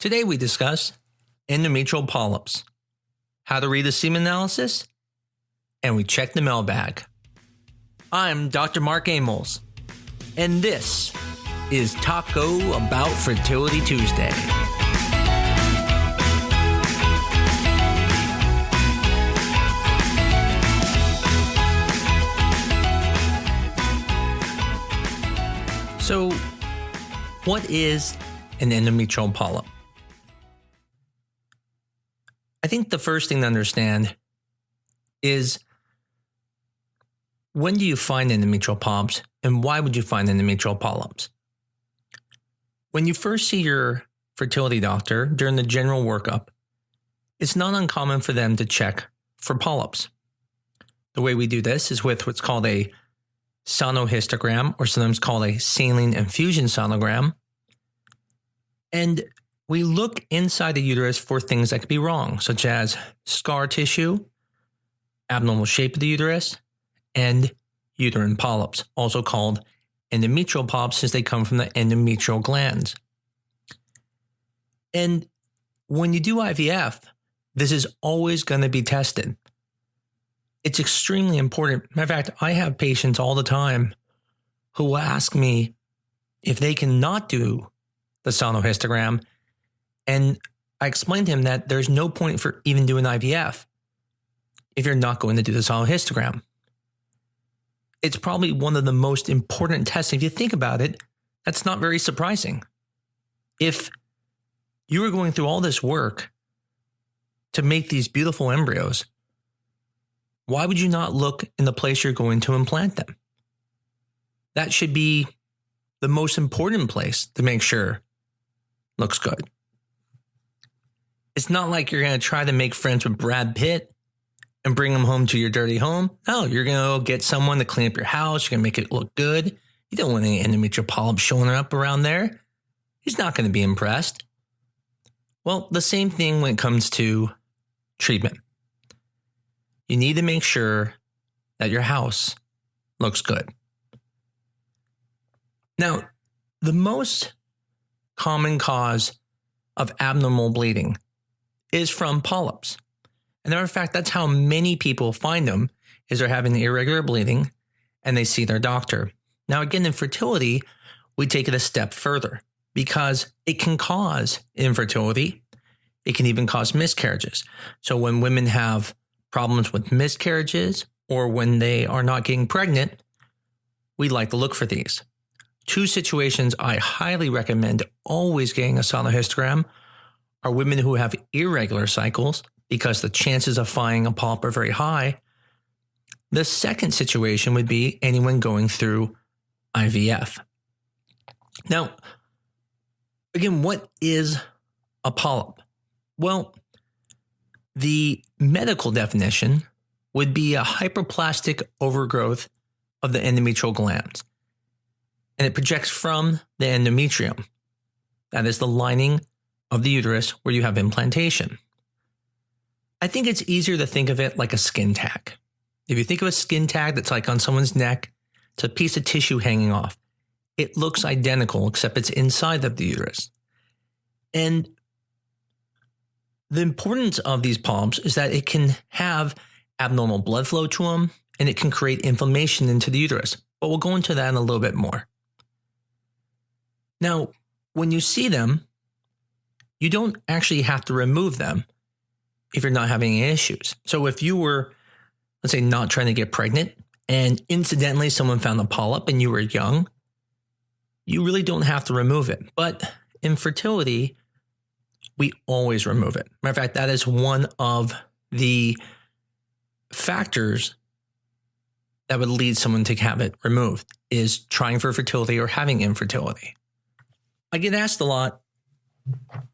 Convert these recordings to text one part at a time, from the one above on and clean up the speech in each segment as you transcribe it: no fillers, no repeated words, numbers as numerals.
Today we discuss endometrial polyps, how to read the semen analysis, and we check the mailbag. I'm Dr. Mark Amos, and this is Taco About Fertility Tuesday. So, what is an endometrial polyp? I think the first thing to understand is, when do you find endometrial polyps and why would you find endometrial polyps? When you first see your fertility doctor during the general workup, it's not uncommon for them to check for polyps. The way we do this is with what's called a sonohistogram, or sometimes called a saline infusion sonogram. And we look inside the uterus for things that could be wrong, such as scar tissue, abnormal shape of the uterus, and uterine polyps, also called endometrial polyps since they come from the endometrial glands. And when you do IVF, this is always going to be tested. It's extremely important. Matter of fact, I have patients all the time who will ask me if they cannot do the sonohistogram, and I explain to him that there's no point for even doing IVF if you're not going to do the sonohistogram. It's probably one of the most important tests. If you think about it, that's not very surprising. If you were going through all this work to make these beautiful embryos, why would you not look in the place you're going to implant them? That should be the most important place to make sure looks good. It's not like you're going to try to make friends with Brad Pitt and bring him home to your dirty home. No, you're going to get someone to clean up your house. You're going to make it look good. You don't want any endometrial polyps showing up around there. He's not going to be impressed. Well, the same thing when it comes to treatment. You need to make sure that your house looks good. Now, the most common cause of abnormal bleeding is from polyps. And as a matter of fact, that's how many people find them, is they're having irregular bleeding and they see their doctor. Now, again, in fertility, we take it a step further because it can cause infertility. It can even cause miscarriages. So when women have problems with miscarriages or when they are not getting pregnant, we like to look for these. Two situations I highly recommend always getting a sonohistogram are women who have irregular cycles because the chances of finding a polyp are very high. The second situation would be anyone going through IVF. Now, again, what is a polyp? Well, the medical definition would be a hyperplastic overgrowth of the endometrial glands. And it projects from the endometrium. That is the lining of the uterus where you have implantation. I think it's easier to think of it like a skin tag. If you think of a skin tag that's like on someone's neck, it's a piece of tissue hanging off. It looks identical, except it's inside of the uterus. And the importance of these polyps is that it can have abnormal blood flow to them, and it can create inflammation into the uterus. But we'll go into that in a little bit more. Now, when you see them, you don't actually have to remove them if you're not having any issues. So if you were, let's say, not trying to get pregnant and incidentally someone found a polyp and you were young, you really don't have to remove it. But in fertility, we always remove it. Matter of fact, that is one of the factors that would lead someone to have it removed, is trying for fertility or having infertility. I get asked a lot,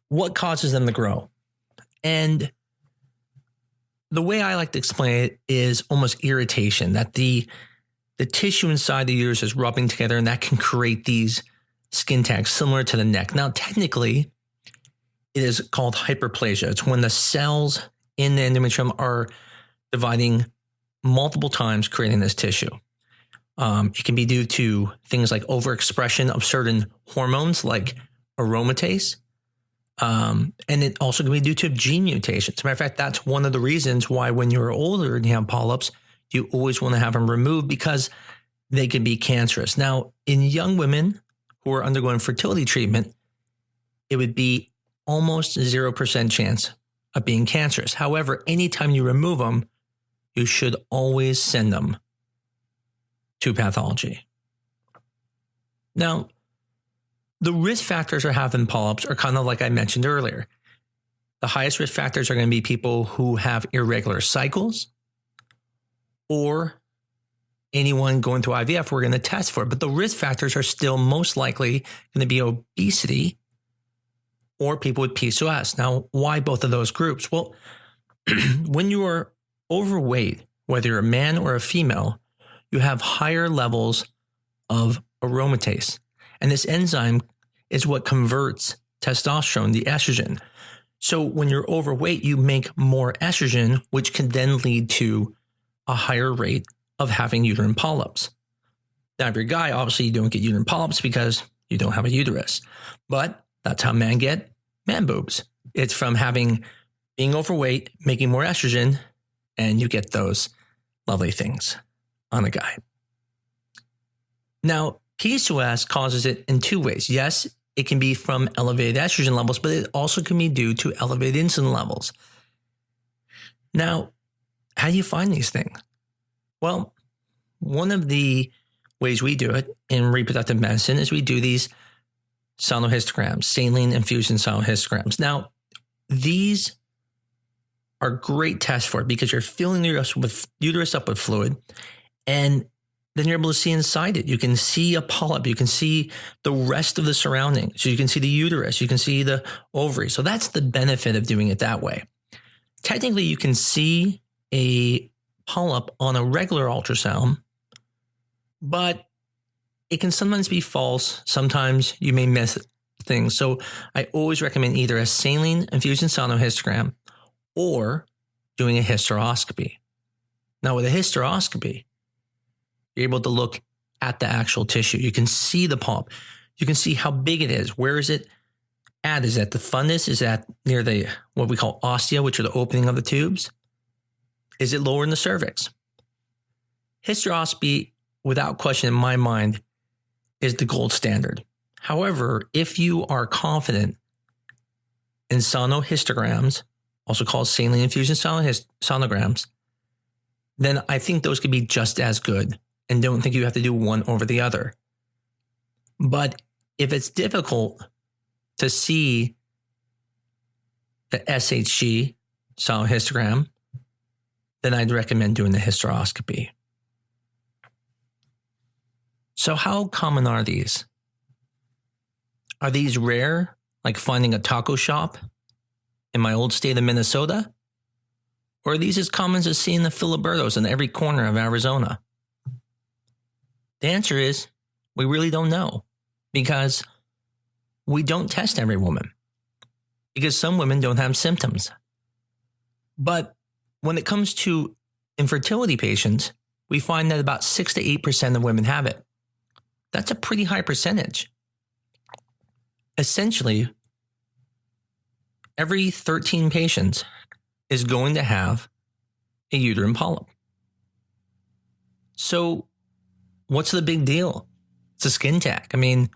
what causes them to grow? And the way I like to explain it is almost irritation, that the tissue inside the uterus is rubbing together, and that can create these skin tags similar to the neck. Now, technically, it is called hyperplasia. It's when the cells in the endometrium are dividing multiple times, creating this tissue. It can be due to things like overexpression of certain hormones like aromatase. And it also can be due to gene mutations. As a matter of fact, that's one of the reasons why when you're older and you have polyps, you always want to have them removed because they can be cancerous. Now, in young women who are undergoing fertility treatment, it would be almost 0% chance of being cancerous. However, anytime you remove them, you should always send them to pathology. Now, the risk factors for having polyps are kind of like I mentioned earlier. The highest risk factors are going to be people who have irregular cycles or anyone going through IVF. We're going to test for it. But the risk factors are still most likely going to be obesity or people with PCOS. Now, why both of those groups? Well, when you are overweight, whether you're a man or a female, you have higher levels of aromatase. And this enzyme is what converts testosterone, the estrogen. So when you're overweight, you make more estrogen, which can then lead to a higher rate of having uterine polyps. Now, if you're a guy, obviously you don't get uterine polyps because you don't have a uterus. But that's how men get man boobs. It's from being overweight, making more estrogen, and you get those lovely things on a guy. Now, PCOS causes it in two ways. Yes, it can be from elevated estrogen levels, but it also can be due to elevated insulin levels. Now, how do you find these things? Well, one of the ways we do it in reproductive medicine is we do these sonohistograms, saline infusion sonohistograms. Now, these are great tests for it because you're filling the uterus up with fluid, and then you're able to see inside it. You can see a polyp. You can see the rest of the surroundings. So you can see the uterus. You can see the ovary. So that's the benefit of doing it that way. Technically, you can see a polyp on a regular ultrasound, but it can sometimes be false. Sometimes you may miss things. So I always recommend either a saline infusion sonohistogram or doing a hysteroscopy. Now, with a hysteroscopy, you're able to look at the actual tissue. You can see the polyp. You can see how big it is. Where is it at? Is it at the fundus? Is that near the what we call ostia, which are the opening of the tubes? Is it lower in the cervix? Hysteroscopy, without question in my mind, is the gold standard. However, if you are confident in sonohistograms, also called saline infusion sonograms, then I think those could be just as good and don't think you have to do one over the other. But if it's difficult to see the SHG sonohistogram, then I'd recommend doing the hysteroscopy. So how common are these? Are these rare, like finding a taco shop in my old state of Minnesota? Or are these as common as seeing the filibertos in every corner of Arizona? The answer is we really don't know because we don't test every woman because some women don't have symptoms. But when it comes to infertility patients, we find that about 6 to 8% of women have it. That's a pretty high percentage. Essentially, every 13 patients is going to have a uterine polyp. So what's the big deal? It's a skin tag. I mean,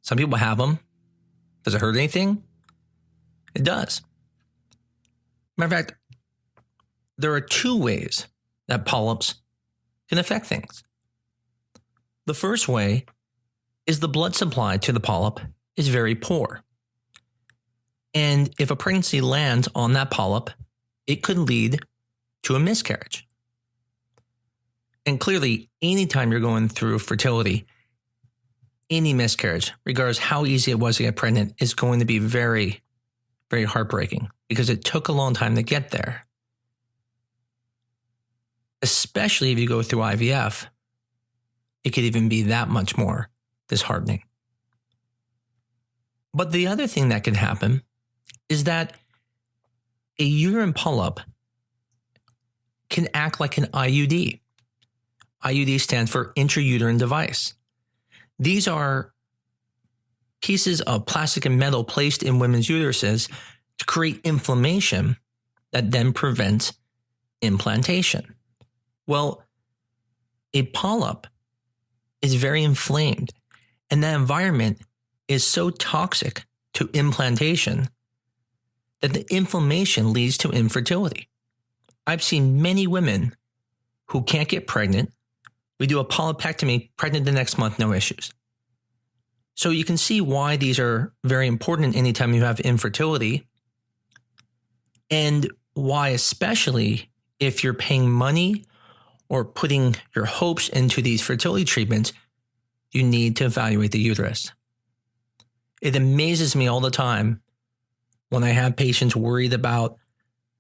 some people have them. Does it hurt anything? It does. Matter of fact, there are two ways that polyps can affect things. The first way is the blood supply to the polyp is very poor. And if a pregnancy lands on that polyp, it could lead to a miscarriage. And clearly, anytime you're going through fertility, any miscarriage, regardless how easy it was to get pregnant, is going to be very, very heartbreaking because it took a long time to get there. Especially if you go through IVF, it could even be that much more disheartening. But the other thing that can happen is that a uterine polyp can act like an IUD. IUD stands for intrauterine device. These are pieces of plastic and metal placed in women's uteruses to create inflammation that then prevents implantation. Well, a polyp is very inflamed, and that environment is so toxic to implantation that the inflammation leads to infertility. I've seen many women who can't get pregnant. We do a polypectomy, pregnant the next month, no issues. So you can see why these are very important anytime you have infertility, and why, especially if you're paying money or putting your hopes into these fertility treatments, you need to evaluate the uterus. It amazes me all the time when I have patients worried about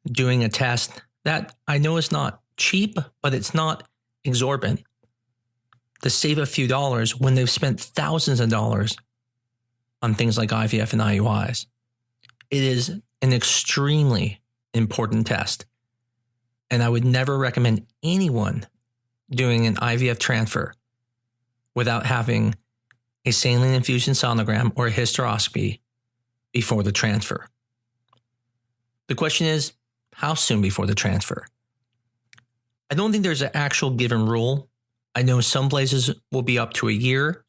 doing a test that I know is not cheap, but it's not exorbitant, to save a few dollars when they've spent thousands of dollars on things like IVF and IUIs. It is an extremely important test, and I would never recommend anyone doing an IVF transfer without having a saline infusion sonogram or a hysteroscopy before the transfer. The question is, how soon before the transfer? I don't think there's an actual given rule. I know some places will be up to a year.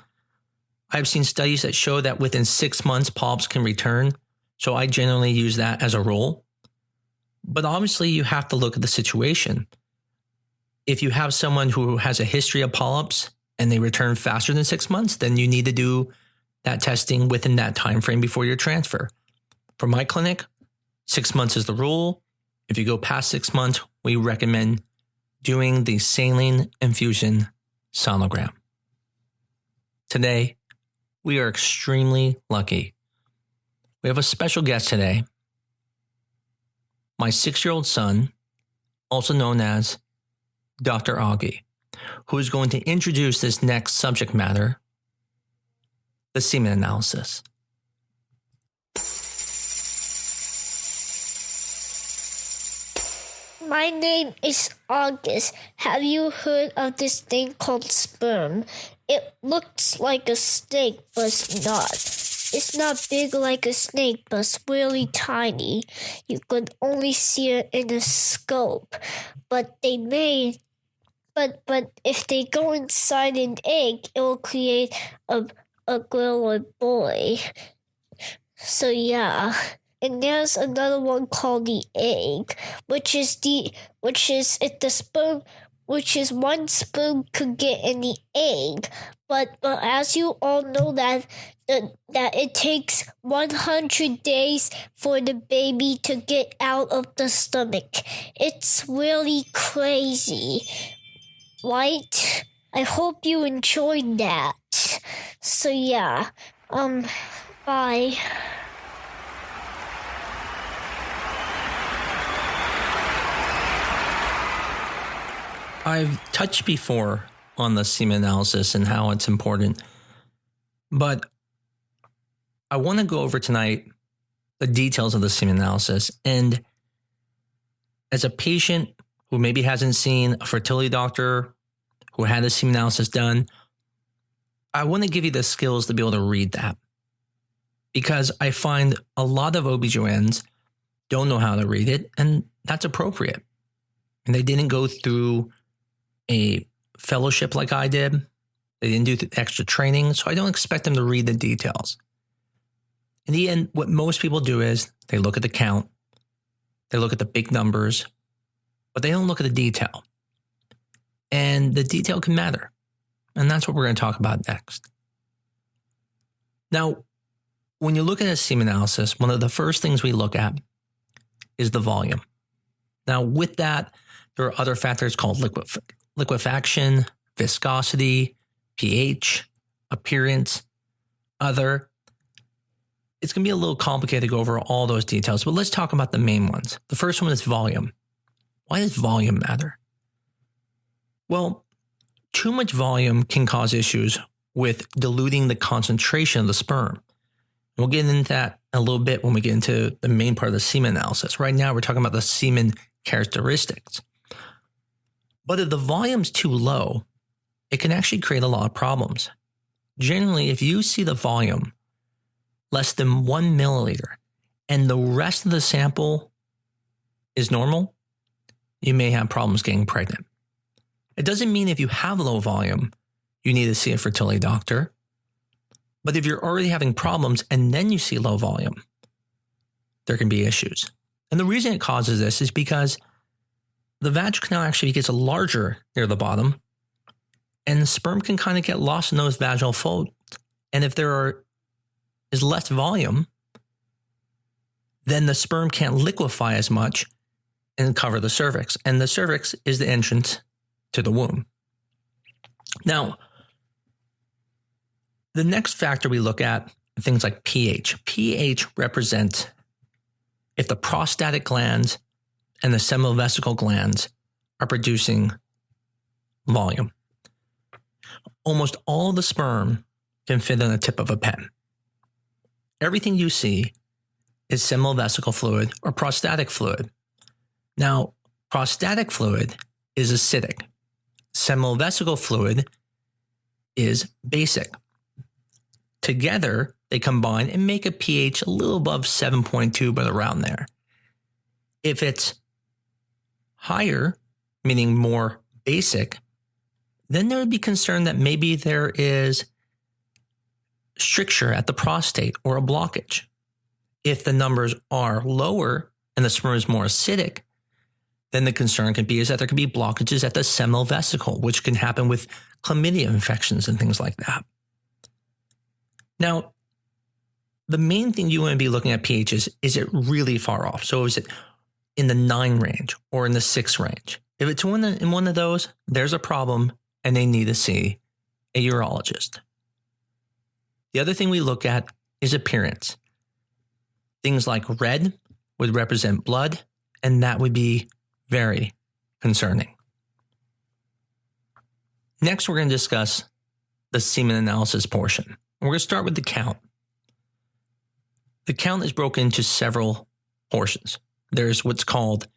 I've seen studies that show that within 6 months, polyps can return. So I generally use that as a rule. But obviously, you have to look at the situation. If you have someone who has a history of polyps and they return faster than 6 months, then you need to do that testing within that time frame before your transfer. For my clinic, 6 months is the rule. If you go past 6 months, we recommend doing the saline infusion sonogram. Today, we are extremely lucky. We have a special guest today. My 6-year-old son, also known as Dr. Augie, who is going to introduce this next subject matter, the semen analysis. My name is August. Have you heard of this thing called sperm? It looks like a snake, but it's not. It's not big like a snake, but it's really tiny. You can only see it in a scope. But if they go inside an egg, it will create a girl or boy. So yeah. And there's another one called the egg, which is one sperm could get in the egg. But as you all know that it takes 100 days for the baby to get out of the stomach. It's really crazy, right? I hope you enjoyed that. So yeah, bye. I've touched before on the semen analysis and how it's important, but I want to go over tonight the details of the semen analysis. And as a patient who maybe hasn't seen a fertility doctor who had a semen analysis done, I want to give you the skills to be able to read that, because I find a lot of OBGYNs don't know how to read it, and that's appropriate. And they didn't go through a fellowship like I did. They didn't do the extra training, so I don't expect them to read the details. In the end, what most people do is they look at the count, they look at the big numbers, but they don't look at the detail. And the detail can matter. And that's what we're going to talk about next. Now, when you look at a semen analysis, one of the first things we look at is the volume. Now, with that, there are other factors called liquefaction, viscosity, pH, appearance, other. It's going to be a little complicated to go over all those details, but let's talk about the main ones. The first one is volume. Why does volume matter? Well, too much volume can cause issues with diluting the concentration of the sperm. We'll get into that a little bit when we get into the main part of the semen analysis. Right now, we're talking about the semen characteristics. But if the volume's too low, it can actually create a lot of problems. Generally, if you see the volume less than 1 milliliter, and the rest of the sample is normal, you may have problems getting pregnant. It doesn't mean if you have low volume, you need to see a fertility doctor. But if you're already having problems and then you see low volume, there can be issues. And the reason it causes this is because the vaginal canal actually gets larger near the bottom, and the sperm can kind of get lost in those vaginal folds. And if there is less volume, then the sperm can't liquefy as much and cover the cervix. And the cervix is the entrance to the womb. Now, the next factor we look at are things like pH. pH represents if the prostatic glands and the seminal vesicle glands are producing volume. Almost all of the sperm can fit on the tip of a pen. Everything you see is seminal vesicle fluid or prostatic fluid. Now, prostatic fluid is acidic. Seminal vesicle fluid is basic. Together, they combine and make a pH a little above 7.2, but around there. If it's higher, meaning more basic, then there would be concern that maybe there is stricture at the prostate or a blockage. If the numbers are lower and the sperm is more acidic, then the concern could be is that there could be blockages at the seminal vesicle, which can happen with chlamydia infections and things like that. Now, the main thing you want to be looking at pH is it really far off? So is it in the 9 range or in the 6 range? If it's in one of those, there's a problem and they need to see a urologist. The other thing we look at is appearance. Things like red would represent blood, and that would be very concerning. Next, we're going to discuss the semen analysis portion. We're going to start with the count. The count is broken into several portions. There's what's called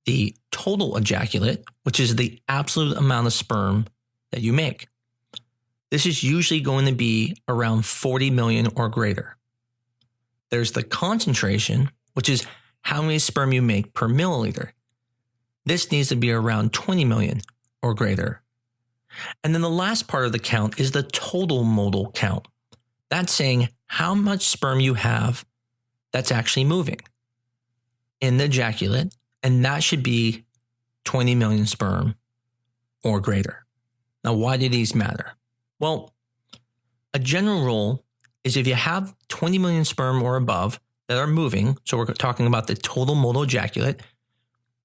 the total ejaculate, which is the absolute amount of sperm that you make. This is usually going to be around 40 million or greater. There's the concentration, which is how many sperm you make per milliliter. This needs to be around 20 million or greater. And then the last part of the count is the total motile count. That's saying how much sperm you have that's actually moving in the ejaculate, and that should be 20 million sperm or greater. Now, why do these matter? Well, a general rule is if you have 20 million sperm or above that are moving, so we're talking about the total motile ejaculate,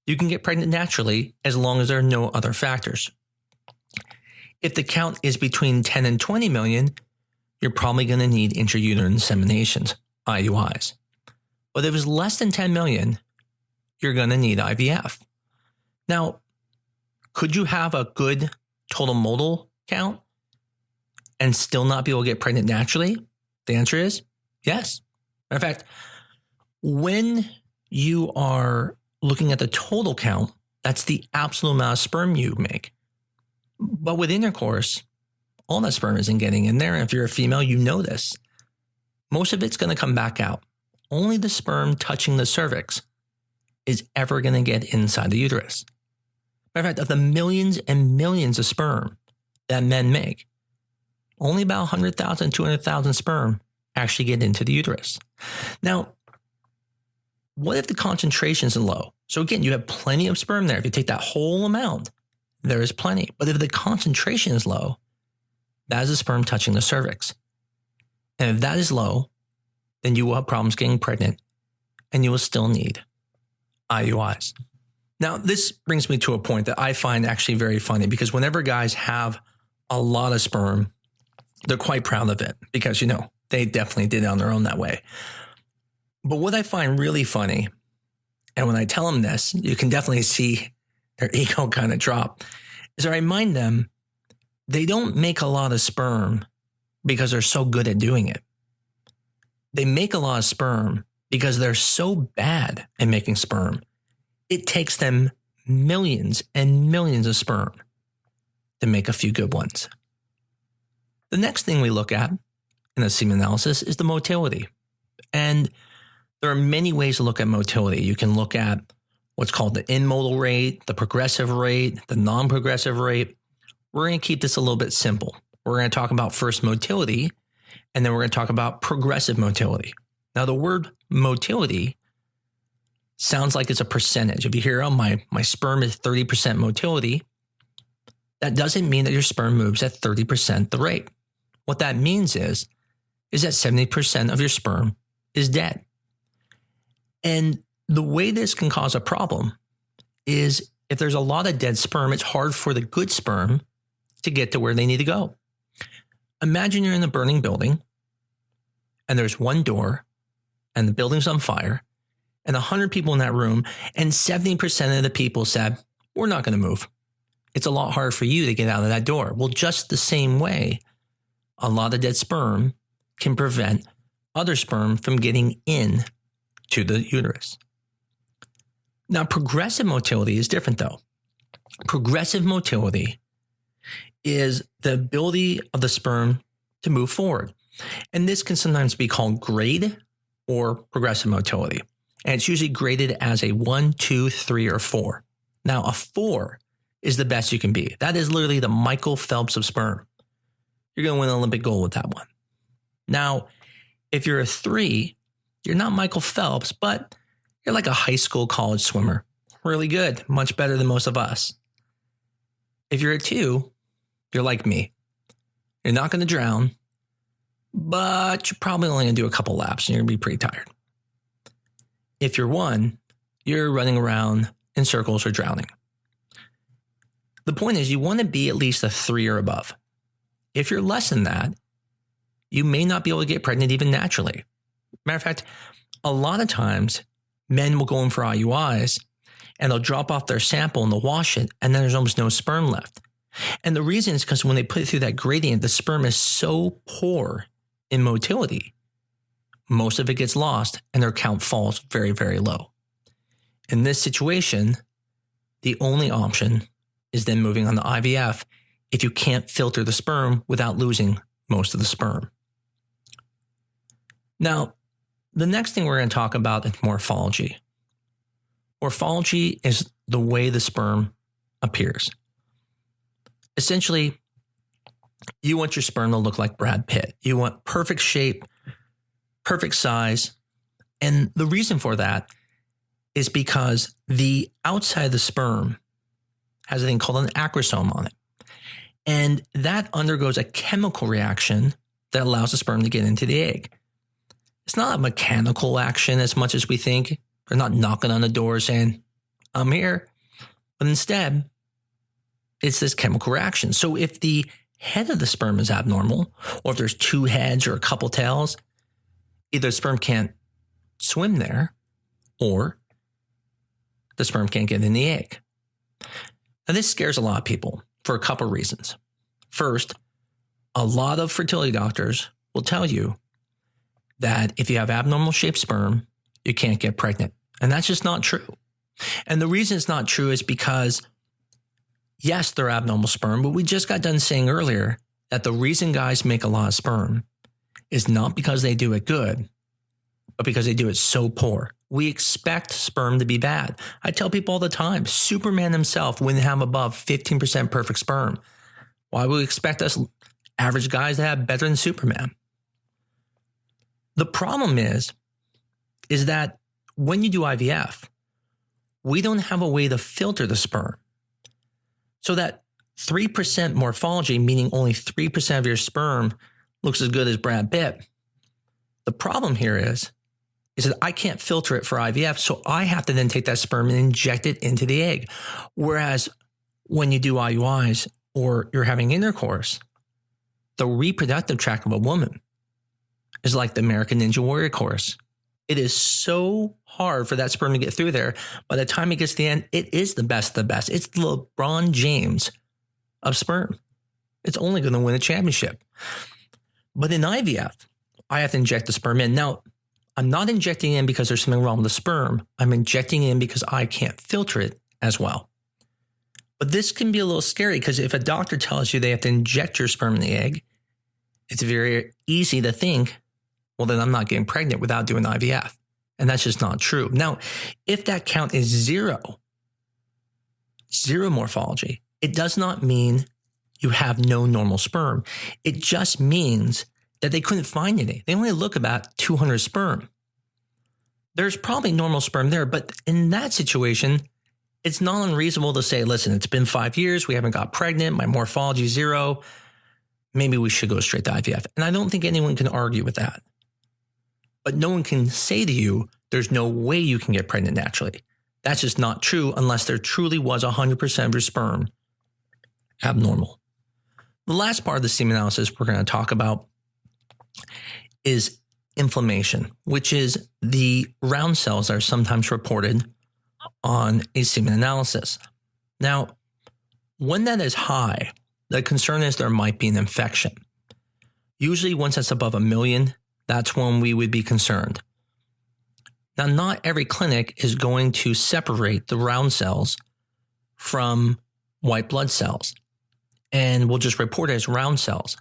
you can get pregnant naturally as long as there are no other factors. If the count is between 10 and 20 million, you're probably going to need intrauterine inseminations, IUIs. But if it's less than 10 million, you're going to need IVF. Now, could you have a good total motile count and still not be able to get pregnant naturally? The answer is yes. Matter of fact, when you are looking at the total count, that's the absolute amount of sperm you make. But with intercourse, all that sperm isn't getting in there. And if you're a female, you know this. Most of it's going to come back out. Only the sperm touching the cervix is ever going to get inside the uterus. Matter of fact, of the millions and millions of sperm that men make, only about 100,000, 200,000 sperm actually get into the uterus. Now, what if the concentration is low? So again, you have plenty of sperm there. If you take that whole amount, there is plenty. But if the concentration is low, that is the sperm touching the cervix. And if that is low, then you will have problems getting pregnant and you will still need IUIs. Now, this brings me to a point that I find actually very funny because whenever guys have a lot of sperm, they're quite proud of it because, you know, they definitely did it on their own that way. But what I find really funny, and when I tell them this, you can definitely see their ego kind of drop, is I remind them they don't make a lot of sperm because they're so good at doing it. They make a lot of sperm because they're so bad at making sperm. It takes them millions and millions of sperm to make a few good ones. The next thing we look at in a semen analysis is the motility. And there are many ways to look at motility. You can look at what's called the in-modal rate, the progressive rate, the non-progressive rate. We're going to keep this a little bit simple. We're going to talk about first motility, and then we're going to talk about progressive motility. Now, the word motility sounds like it's a percentage. If you hear, oh, my sperm is 30% motility, that doesn't mean that your sperm moves at 30% the rate. What that means is that 70% of your sperm is dead. And the way this can cause a problem is if there's a lot of dead sperm, it's hard for the good sperm to get to where they need to go. Imagine you're in a burning building and there's one door and the building's on fire and 100 people in that room and 70% of the people said, we're not going to move. It's a lot harder for you to get out of that door. Well, just the same way, a lot of dead sperm can prevent other sperm from getting in to the uterus. Now, progressive motility is different though. Progressive motility is the ability of the sperm to move forward. And this can sometimes be called grade or progressive motility. And it's usually graded as a 1, 2, 3, or 4. Now, a 4 is the best you can be. That is literally the Michael Phelps of sperm. You're going to win an Olympic gold with that one. Now, if you're a 3, you're not Michael Phelps, but you're like a high school, college swimmer. Really good, much better than most of us. If you're a 2, you're like me. You're not going to drown, but you're probably only going to do a couple laps and you're going to be pretty tired. If you're 1, you're running around in circles or drowning. The point is you want to be at least a 3 or above. If you're less than that, you may not be able to get pregnant even naturally. Matter of fact, a lot of times men will go in for IUIs and they'll drop off their sample and they'll wash it and then there's almost no sperm left. And the reason is because when they put it through that gradient, the sperm is so poor in motility, most of it gets lost and their count falls very, very low. In this situation, the only option is then moving on to IVF if you can't filter the sperm without losing most of the sperm. Now, the next thing we're going to talk about is morphology. Morphology is the way the sperm appears. Essentially, you want your sperm to look like Brad Pitt. You want perfect shape, perfect size. And the reason for that is because the outside of the sperm has a thing called an acrosome on it. And that undergoes a chemical reaction that allows the sperm to get into the egg. It's not a mechanical action as much as we think. They're not knocking on the door saying, I'm here. But instead, it's this chemical reaction. So if the head of the sperm is abnormal, or if there's 2 heads or a couple tails, either the sperm can't swim there, or the sperm can't get in the egg. Now, this scares a lot of people for a couple of reasons. First, a lot of fertility doctors will tell you that if you have abnormal shaped sperm, you can't get pregnant. And that's just not true. And the reason it's not true is because, yes, they're abnormal sperm, but we just got done saying earlier that the reason guys make a lot of sperm is not because they do it good, but because they do it so poor. We expect sperm to be bad. I tell people all the time, Superman himself wouldn't have above 15% perfect sperm. Why would we expect us average guys to have better than Superman? The problem is that when you do IVF, we don't have a way to filter the sperm. So that 3% morphology, meaning only 3% of your sperm looks as good as Brad Pitt. The problem here is that I can't filter it for IVF, so I have to then take that sperm and inject it into the egg. Whereas when you do IUIs or you're having intercourse, the reproductive tract of a woman is like the American Ninja Warrior course. It is so hard for that sperm to get through there. By the time it gets to the end, it is the best of the best. It's the LeBron James of sperm. It's only going to win a championship. But in IVF, I have to inject the sperm in. Now, I'm not injecting in because there's something wrong with the sperm. I'm injecting in because I can't filter it as well. But this can be a little scary because if a doctor tells you they have to inject your sperm in the egg, it's very easy to think well, then I'm not getting pregnant without doing IVF. And that's just not true. Now, if that count is zero morphology, it does not mean you have no normal sperm. It just means that they couldn't find any. They only look about 200 sperm. There's probably normal sperm there, but in that situation, it's not unreasonable to say, listen, it's been 5 years. We haven't got pregnant. My morphology is zero. Maybe we should go straight to IVF. And I don't think anyone can argue with that. But no one can say to you, there's no way you can get pregnant naturally. That's just not true unless there truly was 100% of your sperm abnormal. The last part of the semen analysis we're going to talk about is inflammation, which is the round cells that are sometimes reported on a semen analysis. Now, when that is high, the concern is there might be an infection. Usually once that's above 1 million, that's when we would be concerned. Now, not every clinic is going to separate the round cells from white blood cells, and we'll just report it as round cells.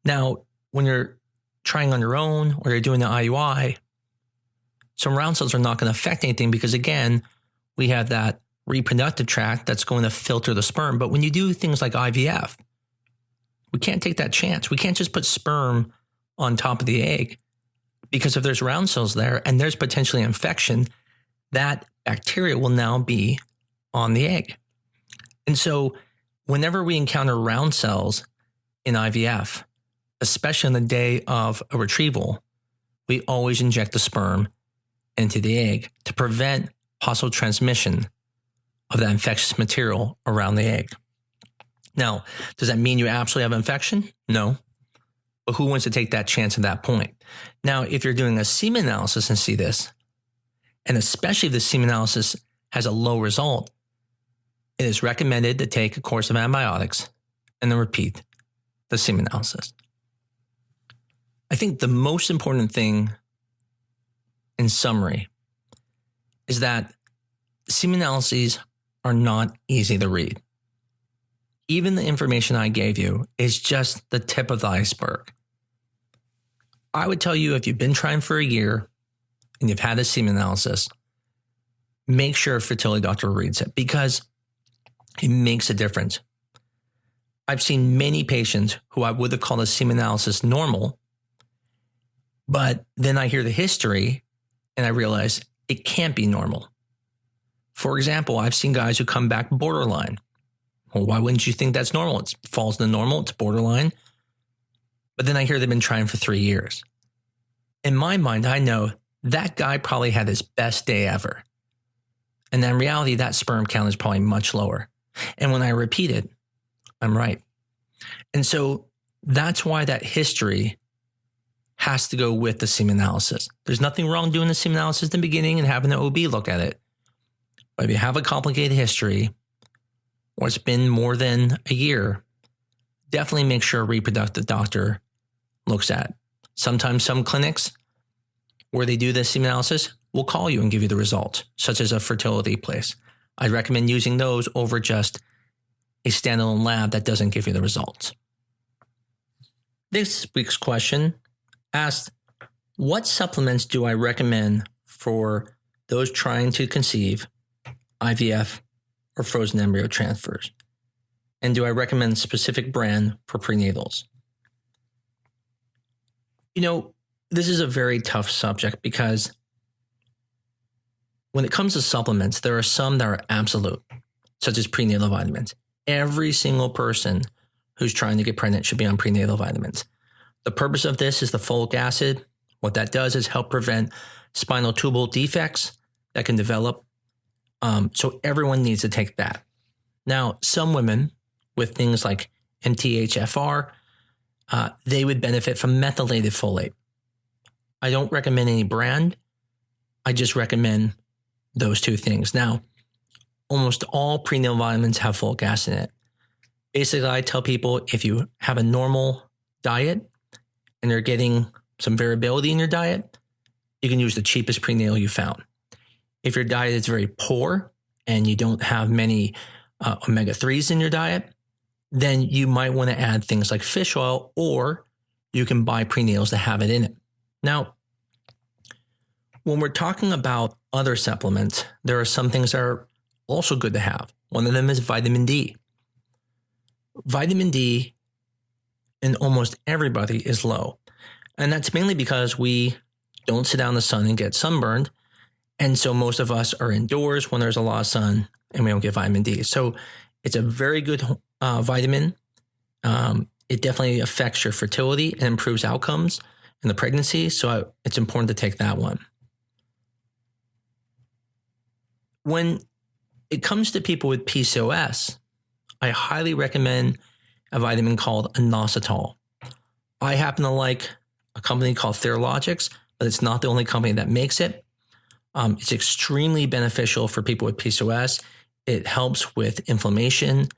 Now, when you're trying on your own or you're doing the IUI, some round cells are not going to affect anything because, again, we have that reproductive tract that's going to filter the sperm. But when you do things like IVF, we can't take that chance. We can't just put sperm on top of the egg, because if there's round cells there and there's potentially infection, that bacteria will now be on the egg. And so whenever we encounter round cells in IVF, especially on the day of a retrieval, we always inject the sperm into the egg to prevent possible transmission of that infectious material around the egg. Now, does that mean you absolutely have an infection? No. But who wants to take that chance at that point? Now, if you're doing a semen analysis and see this, and especially if the semen analysis has a low result, it is recommended to take a course of antibiotics and then repeat the semen analysis. I think the most important thing in summary is that semen analyses are not easy to read. Even the information I gave you is just the tip of the iceberg. I would tell you, if you've been trying for a year and you've had a semen analysis, make sure a fertility doctor reads it because it makes a difference. I've seen many patients who I would have called a semen analysis normal, but then I hear the history and I realize it can't be normal. For example, I've seen guys who come back borderline. Well, why wouldn't you think that's normal? It falls into normal, it's borderline. But then I hear they've been trying for 3 years. In my mind, I know that guy probably had his best day ever. And in reality, that sperm count is probably much lower. And when I repeat it, I'm right. And so that's why that history has to go with the semen analysis. There's nothing wrong doing the semen analysis in the beginning and having an OB look at it. But if you have a complicated history, or it's been more than a year, definitely make sure a reproductive doctor looks at it. Sometimes some clinics where they do this semen analysis will call you and give you the results, such as a fertility place. I'd recommend using those over just a standalone lab that doesn't give you the results. This week's question asked, what supplements do I recommend for those trying to conceive, IVF, or frozen embryo transfers? And do I recommend a specific brand for prenatals? You know, this is a very tough subject because when it comes to supplements, there are some that are absolute, such as prenatal vitamins. Every single person who's trying to get pregnant should be on prenatal vitamins. The purpose of this is the folic acid. What that does is help prevent spinal tubal defects that can develop. So everyone needs to take that. Now, some women with things like MTHFR, they would benefit from methylated folate. I don't recommend any brand. I just recommend those two things. Now, almost all prenatal vitamins have folic acid in it. Basically, I tell people if you have a normal diet and you're getting some variability in your diet, you can use the cheapest prenatal you found. If your diet is very poor and you don't have many omega-3s in your diet, then you might want to add things like fish oil, or you can buy prenatals that have it in it. Now, when we're talking about other supplements, there are some things that are also good to have. One of them is vitamin D. Vitamin D in almost everybody is low. And that's mainly because we don't sit out in the sun and get sunburned. And so most of us are indoors when there's a lot of sun and we don't get vitamin D. So it's a very good vitamin. It definitely affects your fertility and improves outcomes in the pregnancy. So it's important to take that one. When it comes to people with PCOS, I highly recommend a vitamin called Inositol. I happen to like a company called Theralogics, but it's not the only company that makes it. It's extremely beneficial for people with PCOS. It helps with inflammation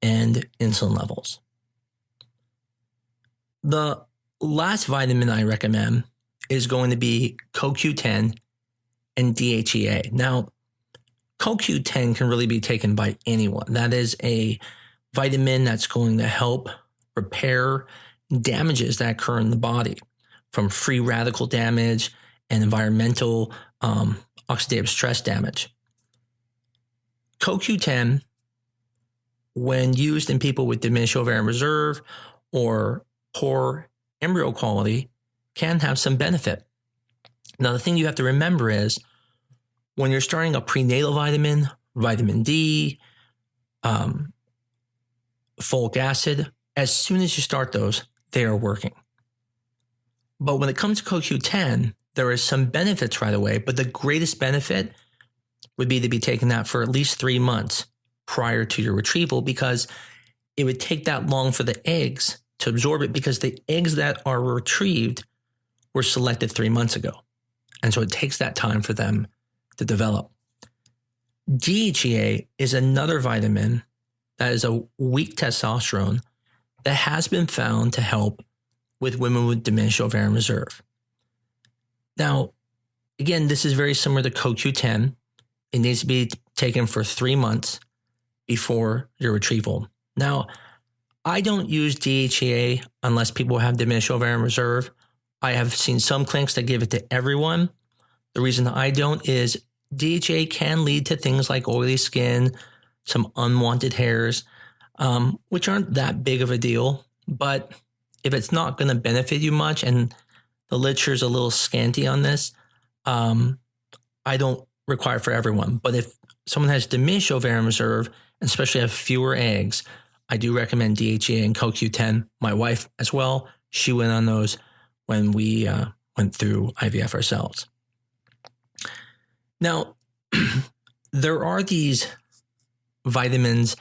and insulin levels. The last vitamin I recommend is going to be CoQ10 and DHEA. Now, CoQ10 can really be taken by anyone. That is a vitamin that's going to help repair damages that occur in the body, from free radical damage and environmental oxidative stress damage. CoQ10, when used in people with diminished ovarian reserve or poor embryo quality, can have some benefit. Now, the thing you have to remember is when you're starting a prenatal vitamin, vitamin D, folic acid, as soon as you start those, they are working. But when it comes to CoQ10, there is some benefits right away, but the greatest benefit would be to be taking that for at least 3 months prior to your retrieval, because it would take that long for the eggs to absorb it, because the eggs that are retrieved were selected 3 months ago. And so it takes that time for them to develop. DHEA is another vitamin that is a weak testosterone that has been found to help with women with diminished ovarian reserve. Now, again, this is very similar to CoQ10. It needs to be taken for 3 months before your retrieval. Now, I don't use DHEA unless people have diminished ovarian reserve. I have seen some clinics that give it to everyone. The reason I don't is DHEA can lead to things like oily skin, some unwanted hairs, which aren't that big of a deal. But if it's not going to benefit you much, and the literature is a little scanty on this, I don't require it for everyone. But if someone has diminished ovarian reserve, and especially have fewer eggs, I do recommend DHEA and CoQ10. My wife as well, she went on those when we went through IVF ourselves. Now, there are these vitamins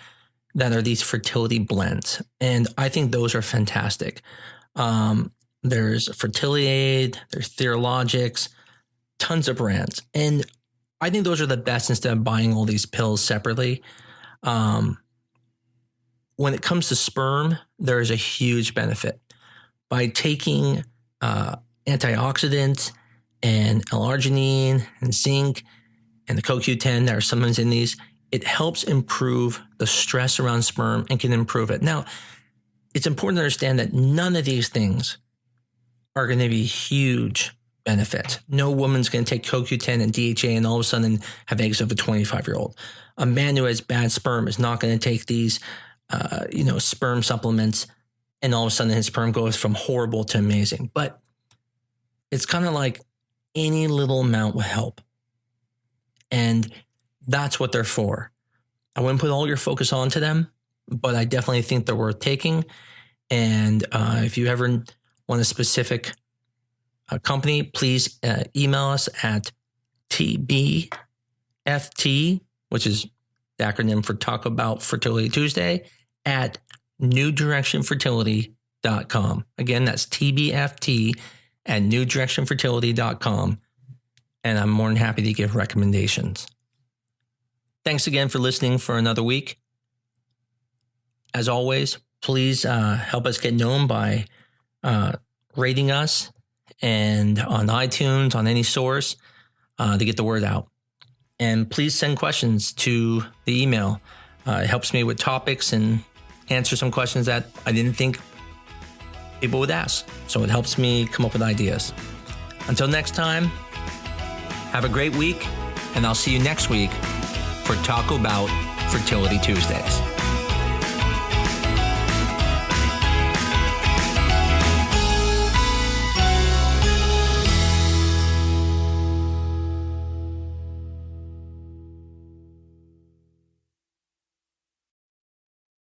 that are these fertility blends, and I think those are fantastic. There's Fertility Aid, there's Theralogics, tons of brands. And I think those are the best instead of buying all these pills separately. When it comes to sperm, there is a huge benefit. By taking antioxidants and L-arginine and zinc and the CoQ10 that are sometimes in these, it helps improve the stress around sperm and can improve it. Now, it's important to understand that none of these things are going to be huge benefits. No woman's going to take CoQ10 and DHA and all of a sudden have eggs of a 25-year-old. A man who has bad sperm is not going to take these, sperm supplements and all of a sudden his sperm goes from horrible to amazing. But it's kind of like any little amount will help. And that's what they're for. I wouldn't put all your focus onto them, but I definitely think they're worth taking. And if you ever want a specific company, please email us at TBFT, which is the acronym for Talk About Fertility Tuesday, at newdirectionfertility.com. Again, that's TBFT at newdirectionfertility.com. And I'm more than happy to give recommendations. Thanks again for listening for another week. As always, please help us get known by rating us and on iTunes, on any source, to get the word out. And please send questions to the email. It helps me with topics and answer some questions that I didn't think people would ask. So it helps me come up with ideas. Until next time, have a great week, and I'll see you next week for Talk About Fertility Tuesdays.